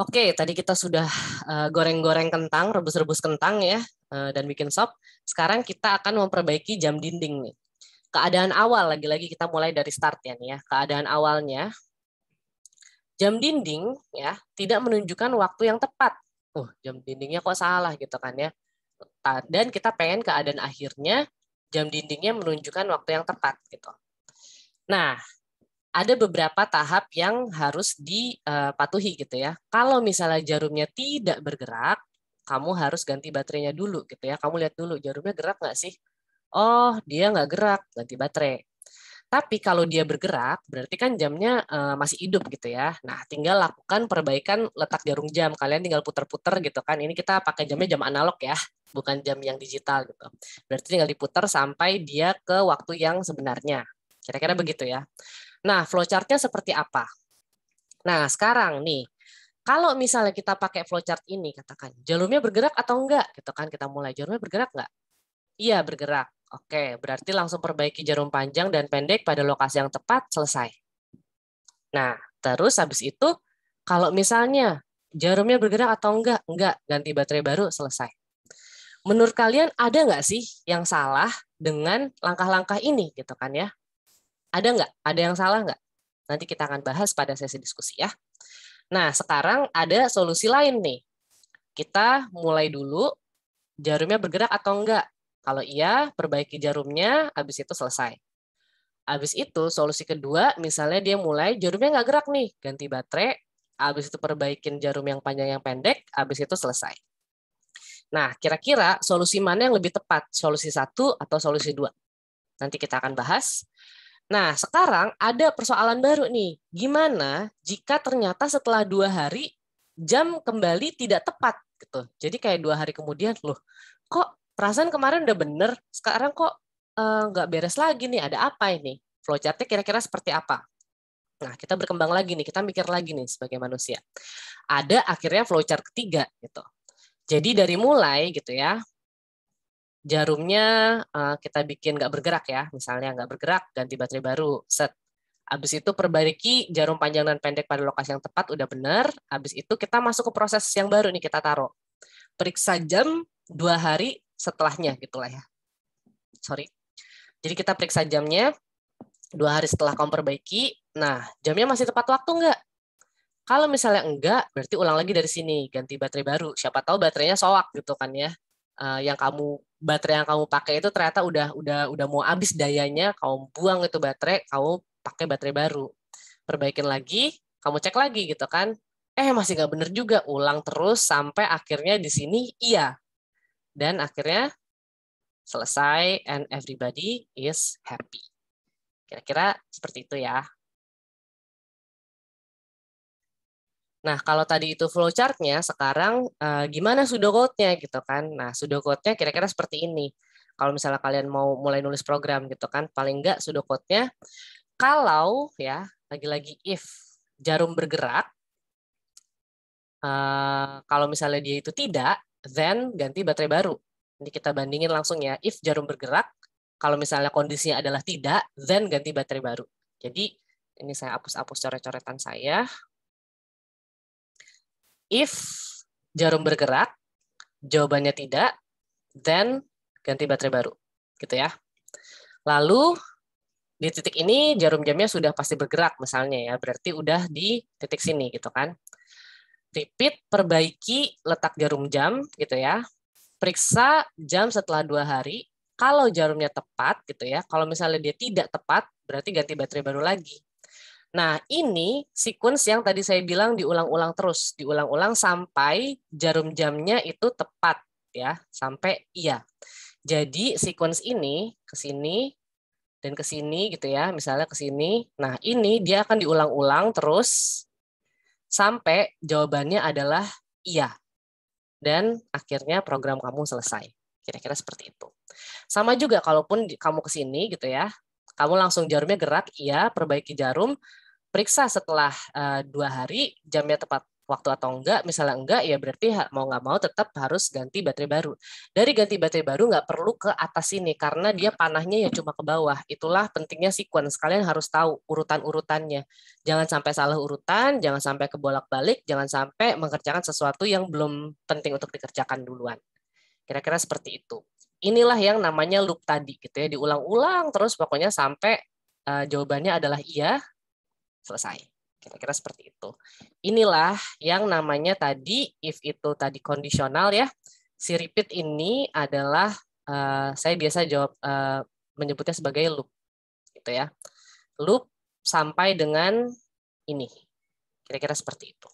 Oke, tadi kita sudah goreng-goreng kentang, rebus-rebus kentang ya, dan bikin sop. Sekarang kita akan memperbaiki jam dinding nih. Keadaan awal, lagi-lagi kita mulai dari start ya nih ya. Keadaan awalnya, jam dinding ya tidak menunjukkan waktu yang tepat. Jam dindingnya kok salah gitu kan ya. Dan kita pengen keadaan akhirnya jam dindingnya menunjukkan waktu yang tepat gitu. Nah, ada beberapa tahap yang harus dipatuhi gitu ya. Kalau misalnya jarumnya tidak bergerak, kamu harus ganti baterainya dulu gitu ya. Kamu lihat dulu jarumnya gerak nggak sih? Oh, dia nggak gerak, ganti baterai. Tapi kalau dia bergerak, berarti kan jamnya masih hidup gitu ya. Nah, tinggal lakukan perbaikan letak jarum jam. Kalian tinggal putar-putar gitu kan. Ini kita pakai jamnya jam analog ya, bukan jam yang digital gitu. Berarti tinggal diputar sampai dia ke waktu yang sebenarnya. Kira-kira begitu ya. Nah, flowchart-nya seperti apa? Nah, sekarang nih, kalau misalnya kita pakai flowchart ini, katakan jarumnya bergerak atau enggak, gitu kan? Kita mulai jarumnya bergerak enggak? Iya, bergerak. Oke, berarti langsung perbaiki jarum panjang dan pendek pada lokasi yang tepat, selesai. Nah, terus habis itu, kalau misalnya jarumnya bergerak atau enggak, ganti baterai baru, selesai. Menurut kalian ada nggak sih yang salah dengan langkah-langkah ini, gitu kan ya? Ada nggak? Ada yang salah nggak? Nanti kita akan bahas pada sesi diskusi ya. Nah, sekarang ada solusi lain nih. Kita mulai dulu jarumnya bergerak atau enggak. Kalau iya, perbaiki jarumnya, habis itu selesai. Habis itu, solusi kedua, misalnya dia mulai jarumnya nggak gerak nih, ganti baterai, habis itu perbaikin jarum yang panjang yang pendek, habis itu selesai. Nah, kira-kira solusi mana yang lebih tepat? Solusi 1 atau solusi 2? Nanti kita akan bahas. Nah, sekarang ada persoalan baru nih. Gimana jika ternyata setelah 2 hari jam kembali tidak tepat gitu. Jadi kayak 2 hari kemudian, loh, kok perasaan kemarin udah bener, sekarang kok nggak beres lagi nih, ada apa ini? Flowchart-nya kira-kira seperti apa? Nah, kita berkembang lagi nih, kita mikir lagi nih sebagai manusia. Ada akhirnya flowchart ketiga gitu. Jadi dari mulai gitu ya, jarumnya kita bikin nggak bergerak ya, misalnya nggak bergerak, ganti baterai baru, set. Habis itu perbaiki jarum panjang dan pendek pada lokasi yang tepat, udah benar. Habis itu kita masuk ke proses yang baru nih, kita taruh. Periksa jam 2 hari setelahnya, gitulah ya. Sorry. Jadi kita periksa jamnya, 2 hari setelah kamu perbaiki, nah jamnya masih tepat waktu nggak? Kalau misalnya enggak, berarti ulang lagi dari sini, ganti baterai baru. Siapa tahu baterainya soak gitu kan ya. Baterai yang kamu pakai itu ternyata udah mau habis dayanya, kamu buang itu baterai, kamu pakai baterai baru. Perbaikin lagi, kamu cek lagi gitu kan. Masih nggak bener juga, ulang terus sampai akhirnya di sini iya. Dan akhirnya selesai and everybody is happy. Kira-kira seperti itu ya. Nah, kalau tadi itu flowchart-nya, sekarang gimana pseudocode-nya gitu kan. Nah, pseudocode-nya kira-kira seperti ini. Kalau misalnya kalian mau mulai nulis program gitu kan, paling enggak pseudocode-nya, kalau ya, lagi-lagi if jarum bergerak, kalau misalnya dia itu tidak, then ganti baterai baru. Ini kita bandingin langsung ya, if jarum bergerak, kalau misalnya kondisinya adalah tidak, then ganti baterai baru. Jadi, ini saya hapus-hapus coret-coretan saya. If jarum bergerak, jawabannya tidak, then ganti baterai baru. Gitu ya. Lalu di titik ini jarum jamnya sudah pasti bergerak misalnya ya, berarti udah di titik sini gitu kan. Repeat, perbaiki letak jarum jam gitu ya. Periksa jam setelah 2 hari. Kalau jarumnya tepat gitu ya, kalau misalnya dia tidak tepat, berarti ganti baterai baru lagi. Nah, ini sequence yang tadi saya bilang diulang-ulang terus, diulang-ulang sampai jarum jamnya itu tepat ya, sampai iya. Jadi sequence ini ke sini dan ke sini gitu ya, misalnya ke sini. Nah, ini dia akan diulang-ulang terus sampai jawabannya adalah iya. Dan akhirnya program kamu selesai. Kira-kira seperti itu. Sama juga kalaupun kamu ke sini gitu ya, kamu langsung jarumnya gerak, iya, perbaiki jarum, periksa setelah 2 hari jamnya tepat waktu atau enggak. Misalnya enggak, ya berarti mau nggak mau tetap harus ganti baterai baru. Dari ganti baterai baru nggak perlu ke atas ini, karena dia panahnya ya cuma ke bawah. Itulah pentingnya sequence. Kalian harus tahu urutan-urutannya. Jangan sampai salah urutan, jangan sampai kebolak-balik, jangan sampai mengerjakan sesuatu yang belum penting untuk dikerjakan duluan. Kira-kira seperti itu. Inilah yang namanya loop tadi, gitu ya. Diulang-ulang terus pokoknya sampai jawabannya adalah iya, selesai. Kira-kira seperti itu. Inilah yang namanya tadi, if itu tadi kondisional ya. Si repeat ini adalah, saya biasa menyebutnya sebagai loop. Gitu ya. Loop sampai dengan ini. Kira-kira seperti itu.